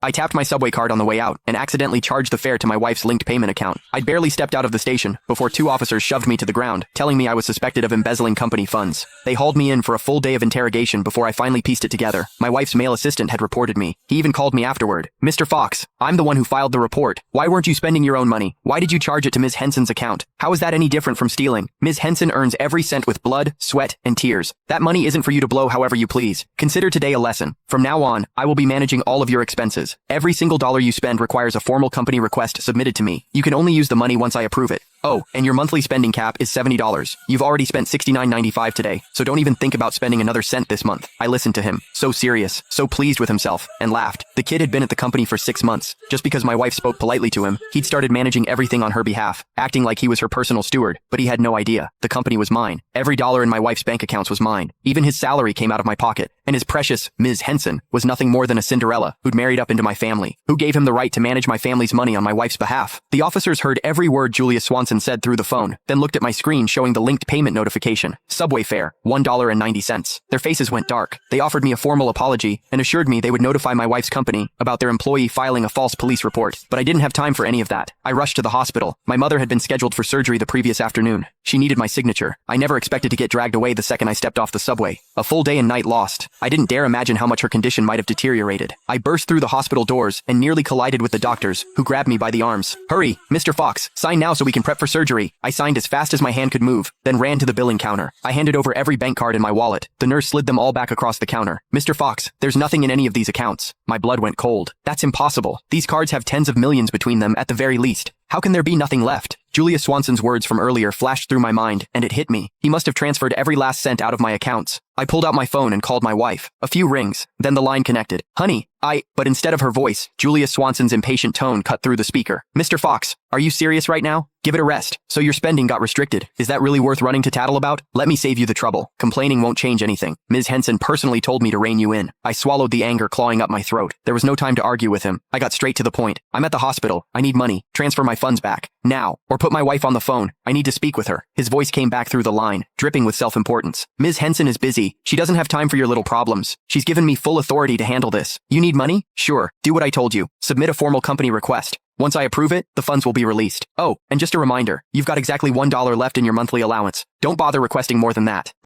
I tapped my subway card on the way out and accidentally charged the fare to my wife's linked payment account. I'd barely stepped out of the station before two officers shoved me to the ground, telling me I was suspected of embezzling company funds. They hauled me in for a full day of interrogation before I finally pieced it together. My wife's male assistant had reported me. He even called me afterward. "Mr. Fox, I'm the one who filed the report. Why weren't you spending your own money? Why did you charge it to Ms. Henson's account? How is that any different from stealing? Ms. Henson earns every cent with blood, sweat, and tears. That money isn't for you to blow however you please. Consider today a lesson. From now on, I will be managing all of your expenses. Every single dollar you spend requires a formal company request submitted to me. You can only use the money once I approve it. Oh, and your monthly spending cap is $70. You've already spent $69.95 today, so don't even think about spending another cent this month." I listened to him, so serious, so pleased with himself, and laughed. The kid had been at the company for 6 months. Just because my wife spoke politely to him, he'd started managing everything on her behalf, acting like he was her personal steward, but he had no idea. The company was mine. Every dollar in my wife's bank accounts was mine. Even his salary came out of my pocket. And his precious Ms. Henson was nothing more than a Cinderella who'd married up into my family, who gave him the right to manage my family's money on my wife's behalf. The officers heard every word Julia Swanson said through the phone, then looked at my screen showing the linked payment notification. Subway fare, $1.90. Their faces went dark. They offered me a formal apology and assured me they would notify my wife's company about their employee filing a false police report. But I didn't have time for any of that. I rushed to the hospital. My mother had been scheduled for surgery the previous afternoon. She needed my signature. I never expected to get dragged away the second I stepped off the subway. A full day and night lost. I didn't dare imagine how much her condition might have deteriorated. I burst through the hospital doors and nearly collided with the doctors, who grabbed me by the arms. "Hurry, Mr. Fox, sign now so we can prep for surgery." I signed as fast as my hand could move, then ran to the billing counter. I handed over every bank card in my wallet. The nurse slid them all back across the counter. "Mr. Fox, there's nothing in any of these accounts." My blood went cold. That's impossible. These cards have tens of millions between them at the very least. How can there be nothing left? Julia Swanson's words from earlier flashed through my mind, and it hit me. He must have transferred every last cent out of my accounts. I pulled out my phone and called my wife. A few rings, then the line connected. "Honey, But instead of her voice, Julia Swanson's impatient tone cut through the speaker. "Mr. Fox, are you serious right now? Give it a rest. So your spending got restricted. Is that really worth running to tattle about? Let me save you the trouble. Complaining won't change anything. Ms. Henson personally told me to rein you in." I swallowed the anger clawing up my throat. There was no time to argue with him. I got straight to the point. "I'm at the hospital. I need money. Transfer my funds back. Now. Or put my wife on the phone. I need to speak with her." His voice came back through the line, dripping with self-importance. "Ms. Henson is busy. She doesn't have time for your little problems. She's given me full authority to handle this. You need money? Sure. Do what I told you. Submit a formal company request. Once I approve it, the funds will be released. Oh, and just a reminder, you've got exactly $1 left in your monthly allowance. Don't bother requesting more than that."